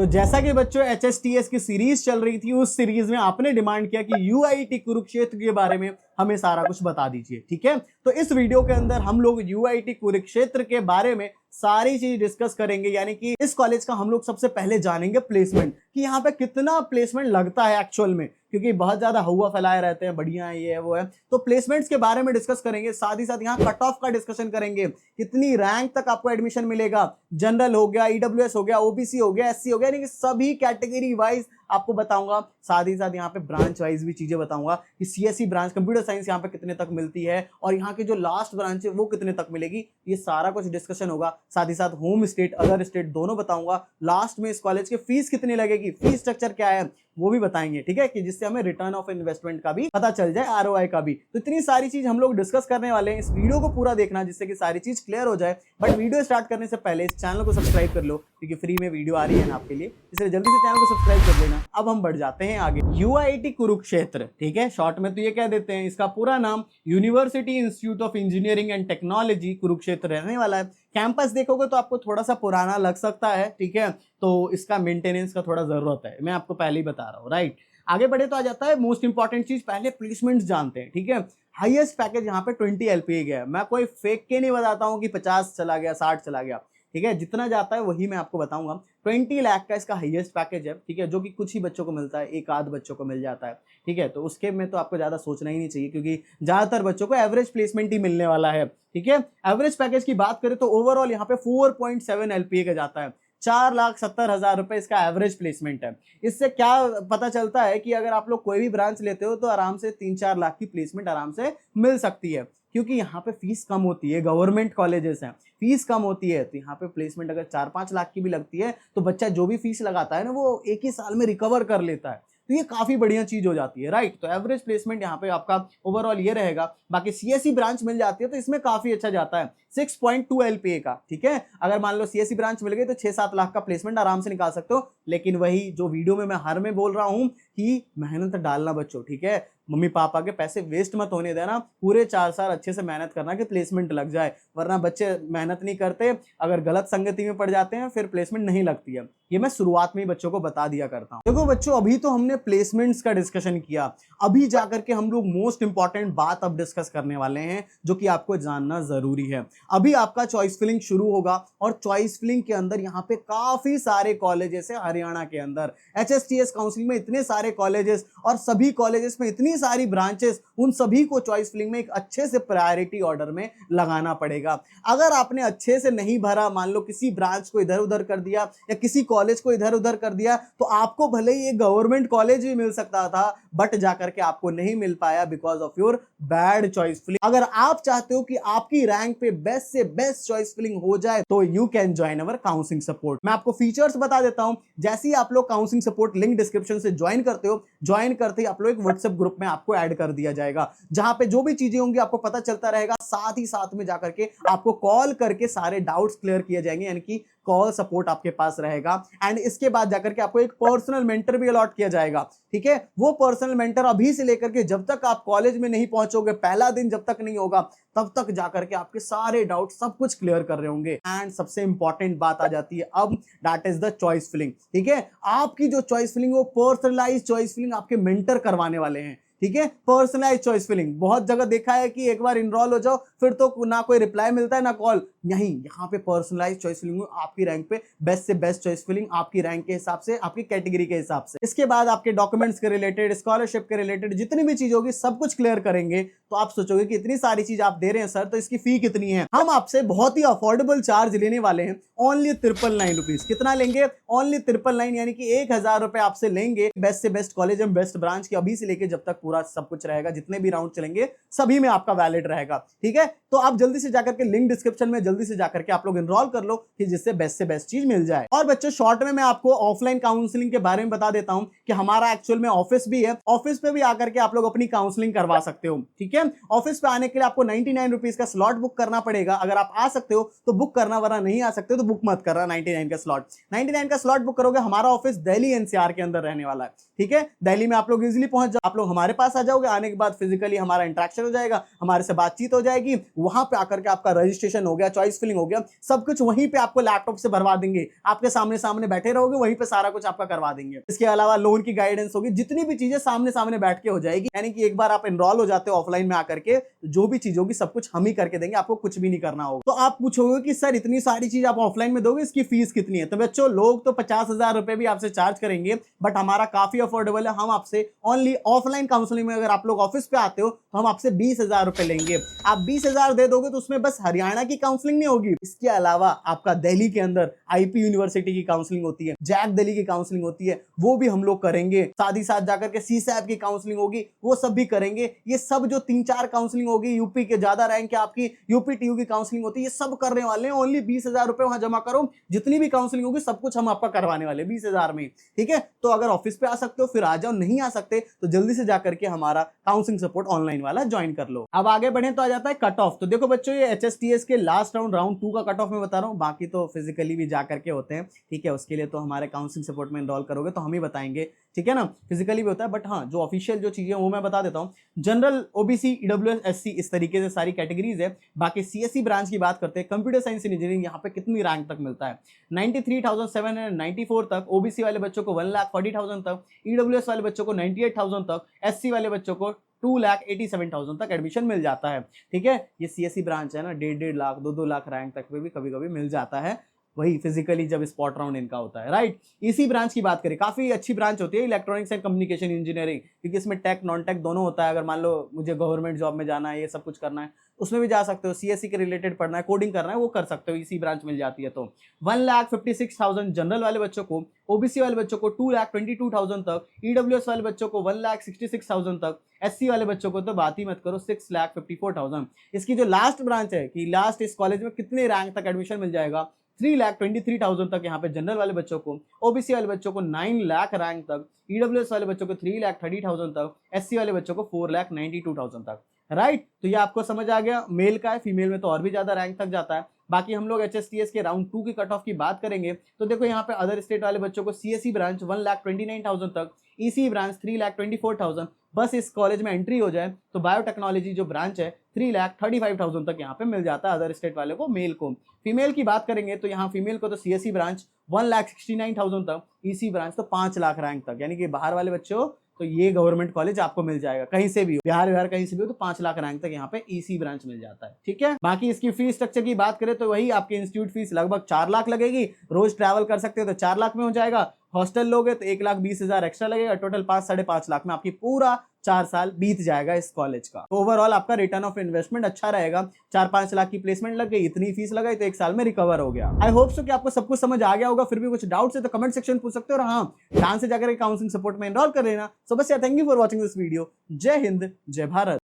तो जैसा कि बच्चों HSTS की सीरीज चल रही थी, उस सीरीज में आपने डिमांड किया कि UIT कुरुक्षेत्र के बारे में हमें सारा कुछ बता दीजिए। ठीक है, तो इस वीडियो के अंदर हम लोग UIT कुरुक्षेत्र के बारे में सारी चीज डिस्कस करेंगे। यानी कि इस कॉलेज का हम लोग सबसे पहले जानेंगे प्लेसमेंट, कि यहाँ पे कितना प्लेसमेंट लगता है एक्चुअल में, क्योंकि बहुत ज्यादा हवा फैलाए रहते हैं, बढ़िया है ये है वो है। तो प्लेसमेंट्स के बारे में डिस्कस करेंगे, साथ ही साथ यहाँ कट ऑफ का डिस्कशन करेंगे, कितनी रैंक तक आपको एडमिशन मिलेगा, जनरल हो गया, EWS हो गया, OBC हो गया, SC हो गया, यानी कि सभी कैटेगरी वाइज आपको बताऊंगा। साथ ही साथ यहाँ पे ब्रांच वाइज भी चीजें बताऊंगा कि CSE ब्रांच कंप्यूटर साइंस यहाँ पे कितने तक मिलती है, और यहाँ की जो लास्ट ब्रांच है वो कितने तक मिलेगी, ये सारा कुछ डिस्कशन होगा। साथ ही साथ होम स्टेट अदर स्टेट दोनों बताऊंगा। लास्ट में इस कॉलेज की फीस कितनी लगेगी, फीस स्ट्रक्चर क्या है वो भी बताएंगे। ठीक है, कि जिससे हमें रिटर्न ऑफ इन्वेस्टमेंट का भी पता चल जाए, ROI का भी। तो इतनी सारी चीज हम लोग डिस्कस करने वाले हैं, इस वीडियो को पूरा देखना जिससे कि सारी चीज क्लियर हो जाए। बट वीडियो स्टार्ट करने से पहले इस चैनल को सब्सक्राइब कर लो, क्योंकि फ्री में वीडियो आ रही है ना आपके लिए, इसलिए जल्दी से चैनल को सब्सक्राइब कर लेना। अब हम बढ़ जाते हैं आगे। UIT कुरुक्षेत्र, ठीक है, शॉर्ट में तो ये कह देते हैं, इसका पूरा नाम university institute of engineering and technology Kurukshetra रहने वाला है। कैंपस देखोगे तो आपको थोड़ा सा पुराना लग सकता है, ठीक है, तो इसका मेंटेनेंस का थोड़ा जरूरत है, मैं आपको पहले ही बता रहा हूँ। राइट, आगे बढ़े तो आ जाता है मोस्ट इंपॉर्टेंट चीज, पहले प्लेसमेंट्स जानते हैं। ठीक है, हाईएस्ट पैकेज यहाँ पे 20 LPA गया है। मैं कोई फेक के नहीं बताता हूँ कि 50 चला गया, 60 चला गया। ठीक है, जितना जाता है वही मैं आपको बताऊंगा। 20 लाख का इसका हाईएस्ट पैकेज है। ठीक है, जो कि कुछ ही बच्चों को मिलता है, एक आध बच्चों को मिल जाता है। ठीक है, तो उसके में तो आपको ज्यादा सोचना ही नहीं चाहिए, क्योंकि ज्यादातर बच्चों को एवरेज प्लेसमेंट ही मिलने वाला है। ठीक है, एवरेज पैकेज की बात करें तो ओवरऑल यहाँ पे 4.7 LPA का जाता है। 4,70,000 रुपए इसका एवरेज प्लेसमेंट है। इससे क्या पता चलता है कि अगर आप लोग कोई भी ब्रांच लेते हो तो आराम से 3-4 लाख की प्लेसमेंट आराम से मिल सकती है, क्योंकि यहाँ पे फीस कम होती है, गवर्नमेंट कॉलेजेस हैं, फीस कम होती है। तो यहाँ पे प्लेसमेंट अगर 4-5 लाख की भी लगती है तो बच्चा जो भी फीस लगाता है ना, वो एक ही साल में रिकवर कर लेता है। तो ये काफी बढ़िया चीज हो जाती है। राइट, तो एवरेज प्लेसमेंट यहाँ पे आपका ओवरऑल ये रहेगा। बाकी CSE ब्रांच मिल जाती है तो इसमें काफी अच्छा जाता है, 6.2 LPA का। ठीक है, अगर मान लो CSE ब्रांच मिल गई तो 6-7 लाख का प्लेसमेंट आराम से निकाल सकते हो। लेकिन वही जो वीडियो में मैं हर में बोल रहा हूँ कि मेहनत डालना बच्चों। ठीक है, मम्मी पापा के पैसे वेस्ट मत होने देना, पूरे 4 साल अच्छे से मेहनत करना कि प्लेसमेंट लग जाए, वरना बच्चे मेहनत नहीं करते, अगर गलत संगति में पड़ जाते हैं फिर प्लेसमेंट नहीं लगती है। ये मैं शुरुआत में ही बच्चों को बता दिया करता हूँ। देखो बच्चों, अभी तो हमने प्लेसमेंट्स का डिस्कशन किया, अभी जाकर के हम लोग मोस्ट इंपॉर्टेंट बात अब डिस्कस करने वाले हैं, जो कि आपको जानना जरूरी है। अभी आपका चॉइस फिलिंग शुरू होगा, और चॉइस फिलिंग के अंदर यहाँ पे काफी सारे कॉलेजेस है हरियाणा के अंदर। HSTS काउंसिलिंग में इतने सारे कॉलेजेस, और सभी कॉलेजेस में इतनी सारी ब्रांचेस, उन सभी को चॉइस फिलिंग में एक अच्छे से प्रायोरिटी ऑर्डर में लगाना पड़ेगा। अगर आपने अच्छे से नहीं भरा, मान लो किसी ब्रांच को इधर उधर कर दिया या किसी कॉलेज को इधर उधर कर दिया, तो आपको भले ही एक गवर्नमेंट कॉलेज भी मिल सकता था, बट जाकर के आपको नहीं मिल पाया because of your bad choice filling. अगर आप चाहते हो कि आपकी रैंक पे बेस्ट से बेस्ट चॉइस फिलिंग हो जाए तो you can join our counselling support. मैं आपको फीचर्स बता देता हूं। जैसे ही आप लोग काउंसलिंग सपोर्ट लिंक डिस्क्रिप्शन से ज्वाइन करते हो, ज्वाइन करते ही आप लोग एक व्हाट्सएप ग्रुप में आपको ऐड कर दिया जाएगा, जहां पे जो भी चीजें होंगी आपको पता चलता रहेगा। साथ ही साथ में जाकर के आपको कॉल करके सारे डाउट्स क्लियर किए जाएंगे, यानी कि कॉल सपोर्ट आपके पास रहेगा। एंड इसके बाद जाकर के आपको एक पर्सनल मेंटर भी अलॉट किया जाएगा। ठीक है, वो पर्सनल मेंटर अभी से लेकर के जब तक आप कॉलेज में नहीं पहुंचोगे, पहला दिन जब तक नहीं होगा, तब तक जाकर के आपके सारे डाउट सब कुछ क्लियर कर रहे होंगे। एंड सबसे इंपॉर्टेंट बात आ जाती है अब, that is the choice filling. ठीक है, आपकी जो चॉइस फिलिंग, वो पर्सनलाइज चॉइस फिलिंग आपके मेंटर करवाने वाले हैं। ठीक है, पर्सनलाइज चॉइस फिलिंग बहुत जगह देखा है कि एक बार इनरोल हो जाओ फिर तो ना कोई रिप्लाई मिलता है ना कॉल। नहीं, यहाँ पे पर्सनलाइज चॉइस फिलिंग, आपकी रैंक पे बेस्ट से बेस्ट चॉइस फिलिंग, आपकी रैंक के हिसाब से, आपकी कैटेगरी के हिसाब से। इसके बाद आपके डॉक्यूमेंट्स के रिलेटेड, स्कॉलरशिप के रिलेटेड जितनी भी चीज होगी सब कुछ क्लियर करेंगे। तो आप सोचोगे कि इतनी सारी चीज आप दे रहे हैं सर, तो इसकी फी कितनी है? हम आपसे बहुत ही अफोर्डेबल चार्ज लेने वाले हैं, ओनली 999 रुपीज। कितना लेंगे? ओनली 999, यानी कि 1,000 रुपए आपसे लेंगे। बेस्ट से best college and best branch की अभी से लेके जब तक पूरा सब कुछ रहेगा, जितने भी राउंड चलेंगे सभी में आपका वैलिड रहेगा। ठीक है, तो आप जल्दी से जाकर के लिंक डिस्क्रिप्शन में जल्दी से जाकर के आप लोग एनरोल कर लो, कि जिससे बेस्ट से बेस्ट चीज मिल जाए। और बच्चों, शॉर्ट में मैं आपको ऑफलाइन काउंसलिंग के बारे में बता देता हूं कि हमारा एक्चुअल में ऑफिस भी है। ऑफिस पे भी आकर के आप लोग अपनी काउंसलिंग करवा सकते हो। ठीक है, ऑफिस पे आने के लिए आपको 99 रुपीज का स्लॉट बुक करना पड़ेगा। अगर आप आ सकते हो तो बुक करना, वरना नहीं आ सकते तो बुक मत करना। 99 का स्लॉट बुक करोगे। हमारा ऑफिस दिल्ली NCR के अंदर रहने वाला है। ठीक है। दिल्ली में आप लोग इजीली पहुंच जाओ, आप लोग हमारे पास आ जाओगे, आने के बाद फिजिकली हमारा इंटरेक्शन हो जाएगा, हमारे से बातचीत हो जाएगी, वहां पे आकर के आपका रजिस्ट्रेशन हो गया, चॉइस फिलिंग हो गया, सब कुछ वहीं पे आपको लैपटॉप से भरवा देंगे, आपके सामने सामने बैठे रहोगे, वहीं पे सारा कुछ आपका करवा देंगे। इसके अलावा लोन की गाइडेंस होगी, जितनी भी चीजें सामने सामने बैठ के हो जाएगी, यानी कि एक बार आप एनरोल हो जाते हो ऑफलाइन में आकर के, जो भी चीज होगी सब कुछ हम ही करके देंगे, आपको कुछ भी नहीं करना होगा। तो आप पूछोगे कि सर इतनी सारी चीज आप ऑफलाइन में दोगे, इसकी फीस कितनी है? तो बच्चों, लोग तो 50,000 रुपए भी आपसे चार्ज करेंगे, बट हमारा काफी अफोर्डेबल है। हम आपसे ओनली ऑफलाइन काउंसलिंग में, अगर आप लोग ऑफिस पे आते हो तो हम आपसे 20,000 रुपए लेंगे। आप 20,000 दे दोगे तो उसमें बस हरियाणा की काउंसलिंग नहीं होगी, इसके अलावा आपका दिल्ली के अंदर आईपी यूनिवर्सिटी की काउंसलिंग होती है, जैक दिल्ली की काउंसलिंग होती है, वो भी हम लोग करेंगे। साथ ही साथ जाकर के सीसैप की काउंसलिंग होगी, वो सब भी करेंगे। ये सब जो 3-4 काउंसलिंग होगी, यूपी के ज्यादा रैंक है आपकी, यूपीटीयू की काउंसलिंग होती है, ये सब करने वाले हैं। ओनली 20,000 रुपए वहां जमा करो, जितनी भी काउंसलिंग होगी सब कुछ हम आपका करवाने वाले 20,000 में, ठीक है। तो अगर ऑफिस पे आ सकते हो फिर आ जाओ, नहीं आ सकते तो जल्दी से जाकर के हमारा काउंसलिंग सपोर्ट ऑनलाइन वाला ज्वाइन कर लो। अब आगे बढ़े तो आ जाता है कट ऑफ। तो देखो बच्चों, ये HSTS के लास्ट राउंड 2 का कट ऑफ मैं बता रहा हूँ, बाकी तो फिजिकली भी जाकर के होते हैं, ठीक है। उसके लिए तो हमारे काउंसलिंग सपोर्ट में एनरोल करोगे तो हम ही बताएंगे, ठीक है ना, फिजिकली भी होता है। बट हाँ, जो ऑफिशियल जो चीजें वो मैं बता देता हूँ। जनरल, ओबीसी, ईडब्ल्यूएस, एससी, इस तरीके से सारी कैटेगरीज है। बाकी सीएससी ब्रांच की बात करते हैं, कंप्यूटर साइंस इंजीनियरिंग, यहाँ पे कितनी रैंक तक मिलता है? 93,794 तक, ओबीसी वाले बच्चों को 1,40,000 तक, ईडब्ल्यूएस वाले बच्चों को 98,000 तक, एससी वाले बच्चों को 2,87,000 तक एडमिशन मिल जाता है, ठीक है। ये सीएससी ब्रांच है ना, 1.5 लाख 2 लाख रैंक तक पे भी कभी कभी मिल जाता है, वही फिजिकली जब स्पॉट राउंड इनका होता है, राइट। इसी ब्रांच की बात करें, काफी अच्छी ब्रांच होती है इलेक्ट्रॉनिक्स एंड कम्युनिकेशन इंजीनियरिंग, क्योंकि इसमें टेक नॉन टेक दोनों होता है। अगर मान लो मुझे गवर्नमेंट जॉब में जाना है, ये सब कुछ करना है, उसमें भी जा सकते हो। सीएससी के रिलेटेड पढ़ना है, कोडिंग करना है, वो कर सकते हो, इसी ब्रांच मिल जाती है। तो 1,56,000 जनरल वाले बच्चों को, ओबीसी वाले बच्चों को 2,22,000 तक, ईडब्ल्यूएस वाले बच्चों को 1,66,000 तक, एससी वाले बच्चों को तो बात ही मत करो, 6,54,000। इसकी जो लास्ट ब्रांच है कि लास्ट इस कॉलेज में कितने रैंक तक एडमिशन मिल जाएगा, 3,23,000 तक यहाँ पे जनरल वाले बच्चों को, ओबीसी वाले बच्चों को 9 लाख रैंक तक, ईडब्ल्यूएस वाले बच्चों को 3,30,000 तक, एससी वाले बच्चों को 4,92,000 तक, राइट। तो ये आपको समझ आ गया। मेल का है, फीमेल में तो और भी ज्यादा रैंक तक जाता है। बाकी हम लोग HSTS के राउंड 2 की कट ऑफ की बात करेंगे तो देखो यहाँ पे अदर स्टेट वाले बच्चों को सीएससी ब्रांच 1,29,000 तक, ईसी ब्रांच 3,24,000। बस इस कॉलेज में एंट्री हो जाए तो बायोटेक्नोलॉजी जो ब्रांच है 3,35,000 तक यहाँ पे मिल जाता है अदर स्टेट वाले को, मेल को। फीमेल की बात करेंगे तो यहाँ फीमेल को तो सीएससी ब्रांच 1,69,000 तक, ईसी ब्रांच तो 5 लाख रैंक तक, यानी कि बाहर वाले बच्चों तो ये गवर्नमेंट कॉलेज आपको मिल जाएगा, कहीं से भी हो, बिहार कहीं से भी हो, तो 5 लाख रैंक तक यहाँ पे ईसी ब्रांच मिल जाता है, ठीक है। बाकी इसकी फीस स्ट्रक्चर की बात करें तो वही आपकी इंस्टीट्यूट फीस लगभग 4 लाख लगेगी, रोज ट्रैवल कर सकते हो तो 4 लाख में हो जाएगा, हॉस्टल लोगे तो 1,20,000 एक्स्ट्रा लगेगा, टोटल 5-5.5 लाख में आपकी पूरा 4 साल बीत जाएगा इस कॉलेज का। ओवरऑल आपका रिटर्न ऑफ इन्वेस्टमेंट अच्छा रहेगा। 4-5 लाख की प्लेसमेंट लग गई, इतनी फीस लगाई तो 1 साल में रिकवर हो गया। आई होप सो कि आपको सब कुछ समझ आ गया होगा। फिर भी कुछ डाउट्स है तो कमेंट सेक्शन पूछ सकते हो, और हाँ, ध्यान से जाकर काउंसलिंग सपोर्ट में एनरोल कर लेना। सो बस, thank you for watching this video. जय हिंद, जय भारत।